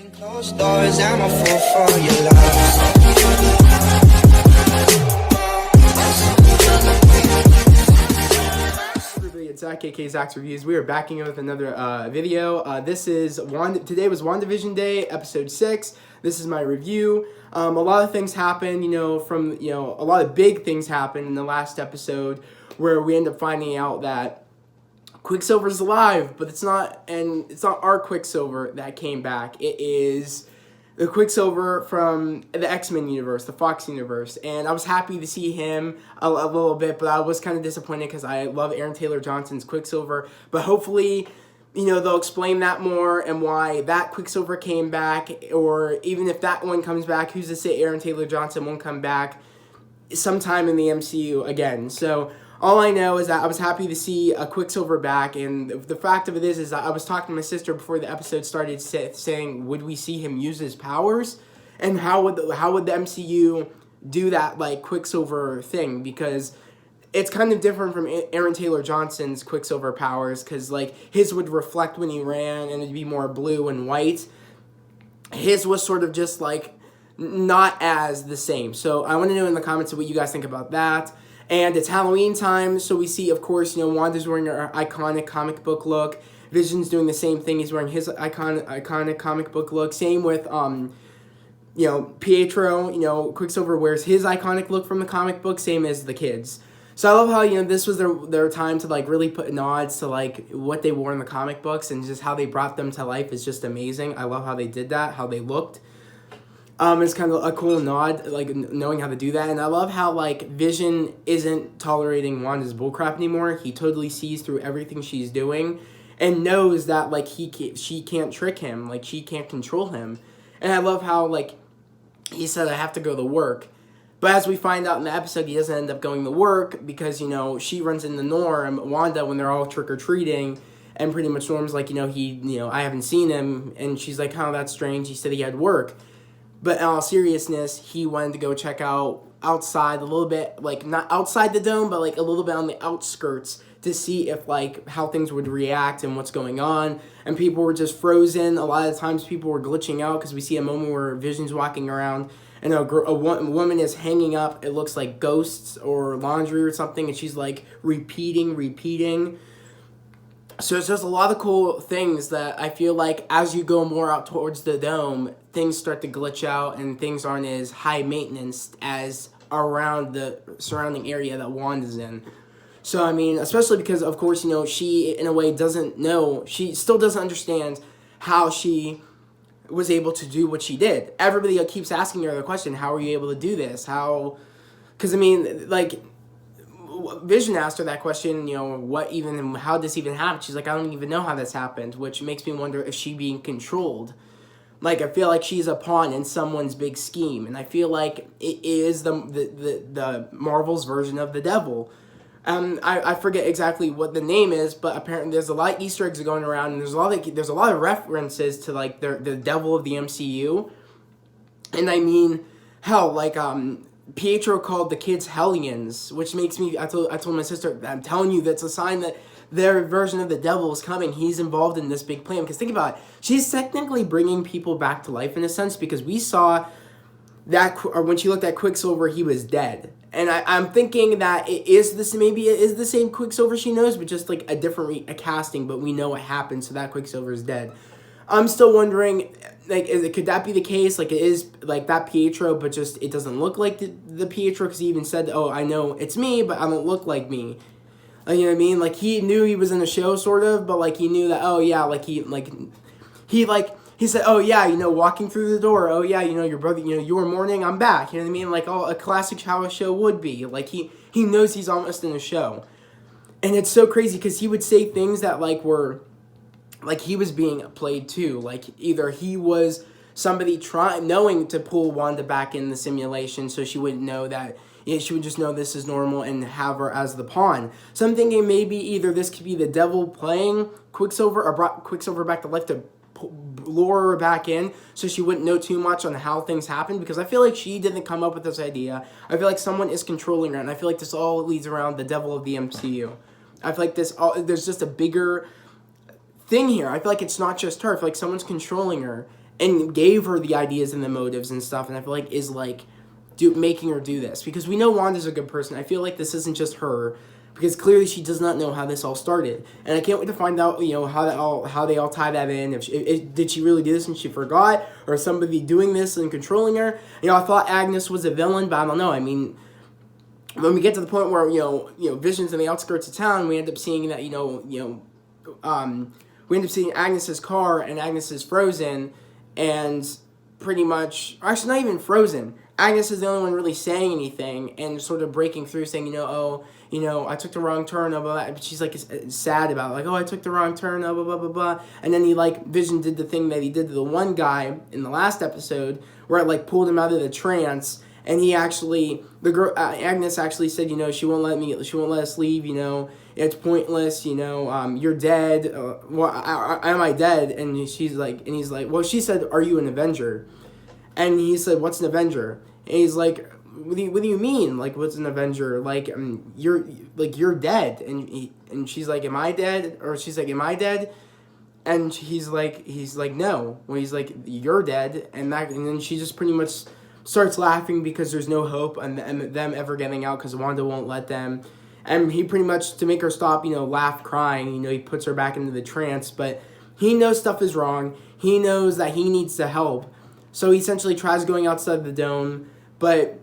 Closed doors, I'm a fool for your love. Everybody, it's Zach, aka Zach's Reviews. We are backing in with another video. Today was WandaVision Day, episode 6. This is my review. A lot of things happened, a lot of big things happened in the last episode where we end up finding out that Quicksilver's alive, but it's not our Quicksilver that came back. It is the Quicksilver from the X-Men universe, the Fox universe, and I was happy to see him a little bit, but I was kind of disappointed because I love Aaron Taylor Johnson's Quicksilver, but hopefully, they'll explain that more and why that Quicksilver came back, or even if that one comes back, who's to say Aaron Taylor Johnson won't come back sometime in the MCU again. So all I know is that I was happy to see a Quicksilver back, and the fact of it is that I was talking to my sister before the episode started, saying, would we see him use his powers, and how would the MCU do that like Quicksilver thing? Because it's kind of different from Aaron Taylor Johnson's Quicksilver powers, because like his would reflect when he ran, and it'd be more blue and white. His was sort of just like not as the same. So I want to know in the comments what you guys think about that. And it's Halloween time, so we see, of course, Wanda's wearing her iconic comic book look. Vision's doing the same thing. He's wearing his iconic comic book look. Same with, Pietro. Quicksilver wears his iconic look from the comic book, same as the kids. So I love how, this was their time to, like, really put nods to, like, what they wore in the comic books, and just how they brought them to life is just amazing. I love how they did that, how they looked. It's kind of a cool nod, like, knowing how to do that. And I love how, like, Vision isn't tolerating Wanda's bullcrap anymore. He totally sees through everything she's doing and knows that, like, she can't trick him. Like, she can't control him. And I love how, like, he said, I have to go to work. But as we find out in the episode, he doesn't end up going to work because, she runs into Norm, Wanda, when they're all trick-or-treating. And pretty much Norm's like, I haven't seen him. And she's like, oh, that's strange. He said he had work. But in all seriousness, he wanted to go check out outside a little bit, like not outside the dome, but like a little bit on the outskirts to see if like how things would react and what's going on. And people were just frozen. A lot of times people were glitching out because we see a moment where Vision's walking around and a woman is hanging up. It looks like ghosts or laundry or something, and she's like repeating. So it's just a lot of cool things that I feel like as you go more out towards the dome, things start to glitch out and things aren't as high maintenance as around the surrounding area that Wanda's in. So, I mean, especially because, of course, she, in a way, doesn't know, she still doesn't understand how she was able to do what she did. Everybody keeps asking her the question, how are you able to do this? Because, I mean, like, Vision asked her that question, how did this even happen? She's like, I don't even know how this happened, which makes me wonder if she being controlled. Like, I feel like she's a pawn in someone's big scheme, and I feel like it is the Marvel's version of the devil. I forget exactly what the name is, but apparently there's a lot of Easter eggs going around, and there's a lot of references to like the devil of the MCU. And I mean, hell, like Pietro called the kids Hellions, which makes me, I told my sister, I'm telling you, that's a sign that their version of the devil is coming. He's involved in this big plan. Because think about it, she's technically bringing people back to life in a sense, because we saw that, or when she looked at Quicksilver, he was dead. And I'm thinking that maybe it is the same Quicksilver she knows, but just like a different casting, but we know what happened, so that Quicksilver is dead. I'm still wondering, like, could that be the case? Like, it is like that Pietro, but just it doesn't look like the Pietro, because he even said, "Oh, I know it's me, but I don't look like me." Like, you know what I mean? Like, he knew he was in the show, sort of, but like he knew that. Oh yeah, he said, "Oh yeah, walking through the door. Oh yeah, your brother. You were mourning. I'm back." You know what I mean? Like, a classic how a show would be. Like, he knows he's almost in a show, and it's so crazy because he would say things that were. Like, he was being played too. Like, either he was somebody knowing to pull Wanda back in the simulation so she wouldn't know that, she would just know this is normal and have her as the pawn. So I'm thinking maybe either this could be the devil playing Quicksilver or brought Quicksilver back to life to lure her back in so she wouldn't know too much on how things happened, because I feel like she didn't come up with this idea. I feel like someone is controlling her, and I feel like this all leads around the devil of the MCU. I feel like there's just a bigger thing here. I feel like it's not just her. I feel like someone's controlling her, and gave her the ideas and the motives and stuff, and I feel like is like making her do this, because we know Wanda's a good person. I feel like this isn't just her, because clearly she does not know how this all started, and I can't wait to find out, how they all tie that in. If did she really do this and she forgot, or somebody doing this and controlling her? I thought Agnes was a villain, but I don't know. I mean, when we get to the point where Vision's in the outskirts of town, we end up seeing that we end up seeing Agnes's car, and Agnes is frozen, and pretty much, actually not even frozen. Agnes is the only one really saying anything and sort of breaking through, saying, I took the wrong turn, blah, blah, blah. But she's like sad about it, like, I took the wrong turn, blah, blah, blah, blah. And then Vision did the thing that he did to the one guy in the last episode, where it pulled him out of the trance. And he actually, Agnes actually said, she won't let us leave, it's pointless, you're dead. Am I dead? And he's like, well, she said, are you an Avenger? And he said, what's an Avenger? And he's like, what do you mean? Like, what's an Avenger? You're dead. And she's like, am I dead? Or she's like, am I dead? And he's like, no. Well, he's like, you're dead. And then she just pretty much starts laughing because there's no hope and them ever getting out, because Wanda won't let them. And he pretty much, to make her stop, laugh crying, he puts her back into the trance. But he knows stuff is wrong. He knows that he needs to help. So he essentially tries going outside the dome. But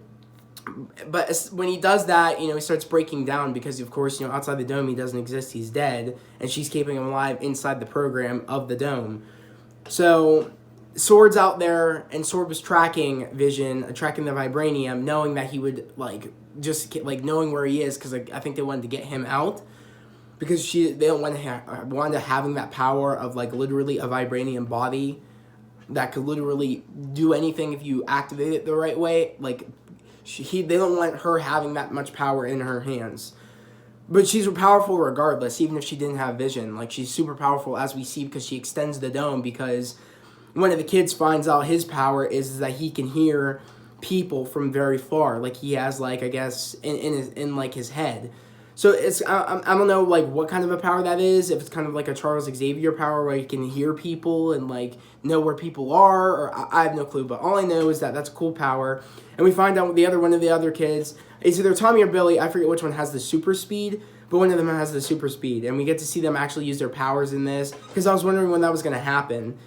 when he does that, he starts breaking down, because, of course, outside the dome he doesn't exist. He's dead. And she's keeping him alive inside the program of the dome. So Sword's out there, and Sword was tracking Vision, tracking the vibranium, knowing that he would, knowing where he is, because I think they wanted to get him out, because they don't want Wanda having that power of, literally a vibranium body that could literally do anything if you activate it the right way. They don't want her having that much power in her hands. But she's powerful regardless, even if she didn't have Vision. She's super powerful, as we see, because she extends the dome, because one of the kids finds out his power is that he can hear people from very far. He has, I guess, in his head. So I don't know, what kind of a power that is. If it's kind of like a Charles Xavier power, where he can hear people and, know where people are, or I have no clue. But all I know is that that's a cool power. And we find out one of the other kids, it's either Tommy or Billy, I forget which one has the super speed, but one of them has the super speed. And we get to see them actually use their powers in this, because I was wondering when that was going to happen.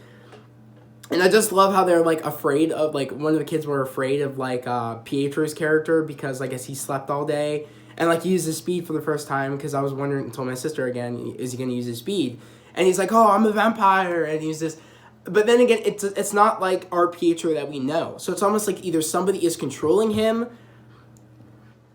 And I just love how they're, afraid of, one of the kids were afraid of, Pietro's character, because, I guess he slept all day. And, he used his speed for the first time, because I was wondering, told my sister again, is he going to use his speed? And he's like, I'm a vampire, and he's this. But then again, it's not like our Pietro that we know. So it's almost like either somebody is controlling him,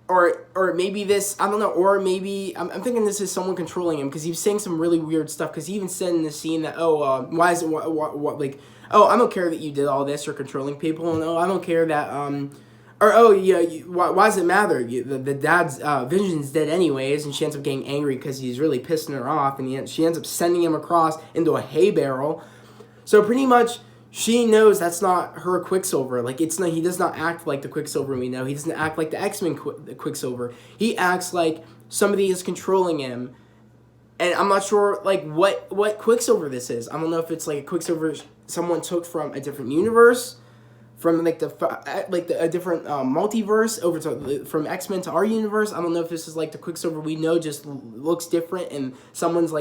or maybe this, I don't know, or maybe, I'm thinking this is someone controlling him, because he was saying some really weird stuff, because he even said in the scene that, why is it, I don't care that you did all this, you're controlling people, and I don't care that, why does it matter? The dad's, Vision's dead anyways, and she ends up getting angry because he's really pissing her off, and she ends up sending him across into a hay barrel. So pretty much, she knows that's not her Quicksilver. He does not act like the Quicksilver we know. He doesn't act like the X-Men Quicksilver. He acts like somebody is controlling him. And I'm not sure, what Quicksilver this is. I don't know if it's, a Quicksilver someone took from a different universe, from, a different multiverse, over to, from X-Men to our universe. I don't know if this is, the Quicksilver we know just looks different, and someone's,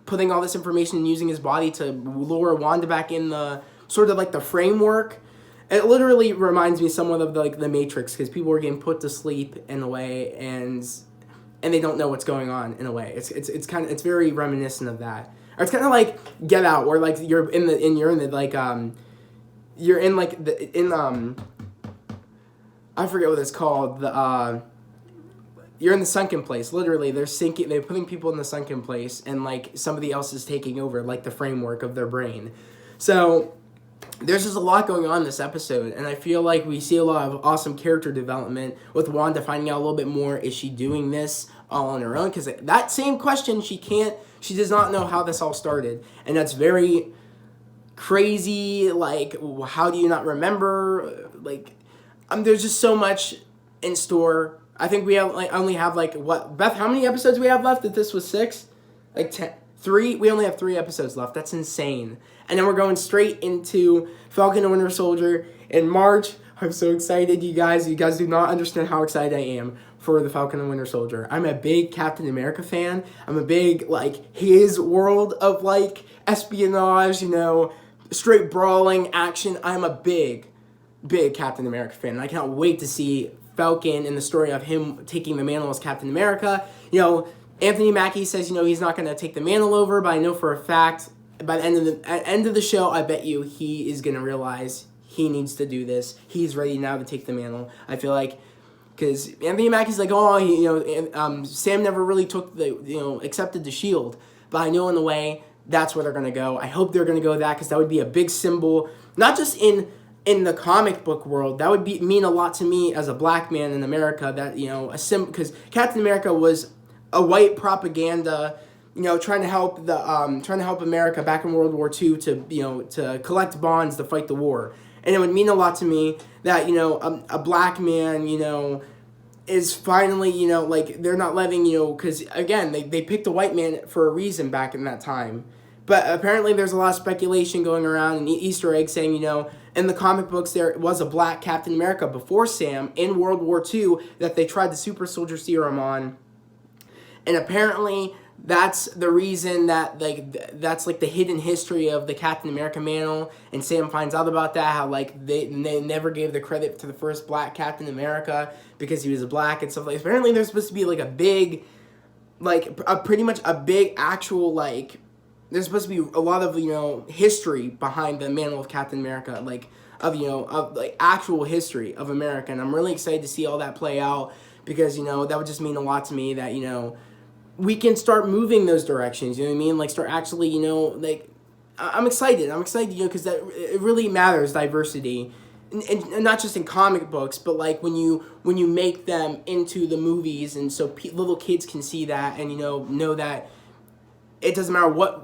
putting all this information and using his body to lure Wanda back in the, sort of, the framework. It literally reminds me somewhat of, the Matrix, because people are getting put to sleep in a way, and they don't know what's going on in a way. It's very reminiscent of that. Or it's kind of like Get Out, where you're in I forget what it's called. You're in the sunken place. Literally, they're putting people in the sunken place, and somebody else is taking over the framework of their brain. So there's just a lot going on in this episode, and I feel like we see a lot of awesome character development with Wanda finding out a little bit more. Is she doing this all on her own? Because that same question, she does not know how this all started, and that's very crazy. How do you not remember? There's just so much in store. I think we have only have what, Beth? How many episodes we have left? If this was 6, 10. We only have 3 episodes left. That's insane. And then we're going straight into Falcon and Winter Soldier in March. I'm so excited, you guys. You guys do not understand how excited I am for the Falcon and Winter Soldier. I'm a big Captain America fan. I'm a big, his world of, espionage, straight brawling action. I'm a big Captain America fan. And I cannot wait to see Falcon and the story of him taking the mantle as Captain America. Anthony Mackie says, he's not going to take the mantle over, but I know for a fact by the end of the show, I bet you he is going to realize he needs to do this. He's ready now to take the mantle. I feel like, because Anthony Mackie's like, Sam never really took accepted the shield, but I know in a way that's where they're going to go. I hope they're going to go that, because that would be a big symbol, not just in the comic book world. That would mean a lot to me as a black man in America, that, because Captain America was a white propaganda, trying to help America back in World War II to collect bonds to fight the war. And it would mean a lot to me that, a black man, is finally, they're not letting, because, again, they picked a white man for a reason back in that time. But apparently there's a lot of speculation going around and Easter eggs saying, in the comic books there was a black Captain America before Sam in World War II that they tried the super soldier serum on. And apparently that's the reason that, that's the hidden history of the Captain America mantle. And Sam finds out about that, how, they never gave the credit to the first black Captain America because he was black and stuff like that. Apparently there's supposed to be, a big, pretty much a big actual, there's supposed to be a lot of, history behind the mantle of Captain America, of actual history of America. And I'm really excited to see all that play out because, that would just mean a lot to me that, we can start moving those directions, start actually, I'm excited. Because that it really matters, diversity, and not just in comic books, but when you make them into the movies, and so little kids can see that and know that it doesn't matter what,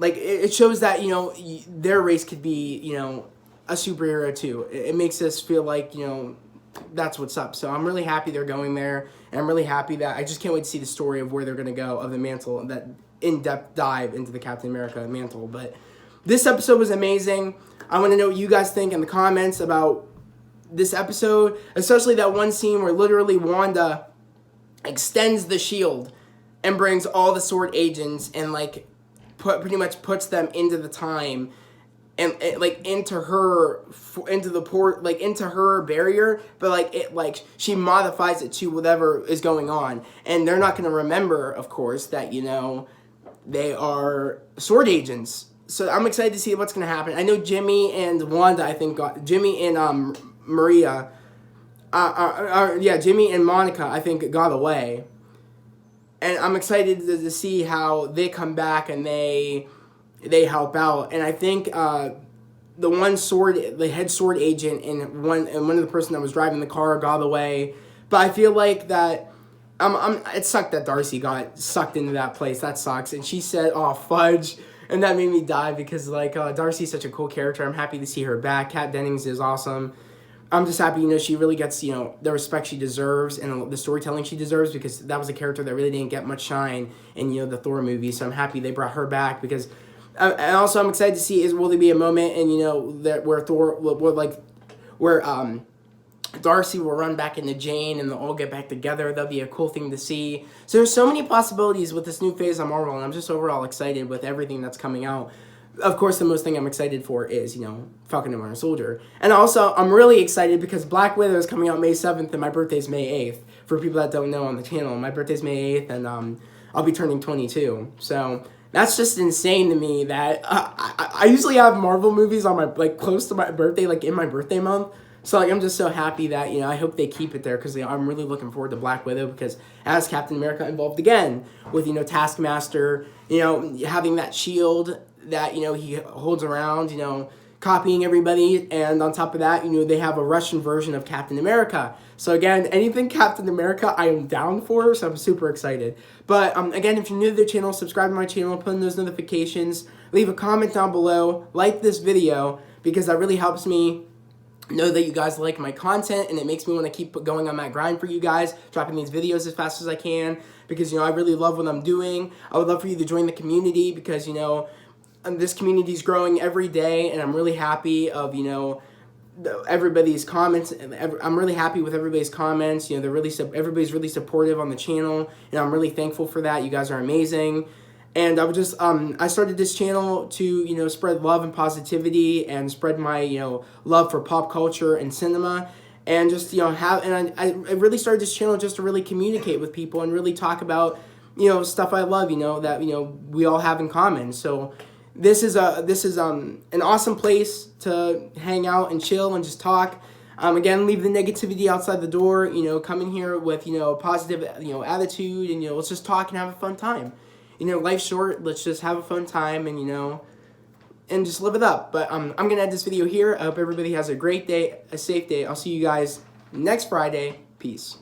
it shows that their race could be a superhero too. It makes us feel like that's what's up. So I'm really happy they're going there, and I'm really happy that I just can't wait to see the story of where they're going to go, of the mantle, that in-depth dive into the Captain America mantle. But this episode was amazing. I want to know what you guys think in the comments about this episode, especially that one scene where literally Wanda extends the shield and brings all the sword agents and pretty much puts them into the time and into her barrier, but she modifies it to whatever is going on, and they're not going to remember, of course, that they are sword agents. So I'm excited to see what's going to happen. I know Jimmy and Wanda, Jimmy and Maria, Jimmy and Monica, I think, got away, and I'm excited to see how they come back and they help out. And I think the head sword agent and one of the person that was driving the car got away. But I feel like that it sucked that Darcy got sucked into that place. That sucks. And she said, "Oh, fudge." And that made me die because Darcy's such a cool character. I'm happy to see her back. Kat Dennings is awesome. I'm just happy, she really gets, the respect she deserves and the storytelling she deserves, because that was a character that really didn't get much shine in, the Thor movie. So I'm happy they brought her back, because, and also I'm excited to see, will there be a moment and, that where Thor, where Darcy will run back into Jane and they'll all get back together. That'll be a cool thing to see. So there's so many possibilities with this new phase of Marvel, and I'm just overall excited with everything that's coming out. Of course, the most thing I'm excited for is, Falcon and Winter Soldier. And also, I'm really excited because Black Widow is coming out May 7th, and my birthday's May 8th. For people that don't know on the channel, my birthday's May 8th, and I'll be turning 22. So that's just insane to me that I usually have Marvel movies on my, close to my birthday, in my birthday month. So, I'm just so happy that, I hope they keep it there, because I'm really looking forward to Black Widow, because as Captain America involved again with, Taskmaster, having that shield that, he holds around, copying everybody, and on top of that, they have a Russian version of Captain America. So again, anything Captain America, I am down for, so I'm super excited. But again, if you're new to the channel, subscribe to my channel, put in those notifications, leave a comment down below, like this video, because that really helps me know that you guys like my content, and it makes me want to keep going on that grind for you guys, dropping these videos as fast as I can. because, you know, I really love what I'm doing. I would love for you to join the community because, you know, this community is growing every day, and I'm really happy of, you know, everybody's comments. I'm really happy with everybody's comments. You know, everybody's really supportive on the channel, and I'm really thankful for that. You guys are amazing. And I would just I started this channel to, you know, spread love and positivity and spread my, you know, love for pop culture and cinema, and just, you know, I really started this channel just to really communicate with people and really talk about, you know, stuff I love, you know, that, you know, we all have in common. So this is an awesome place to hang out and chill and just talk. Again, leave the negativity outside the door. You know, come in here with, you know, positive, you know, attitude, and, you know, let's just talk and have a fun time. You know, life's short. Let's just have a fun time, and, you know, and just live it up. But I'm gonna end this video here. I hope everybody has a great day, a safe day. I'll see you guys next Friday. Peace.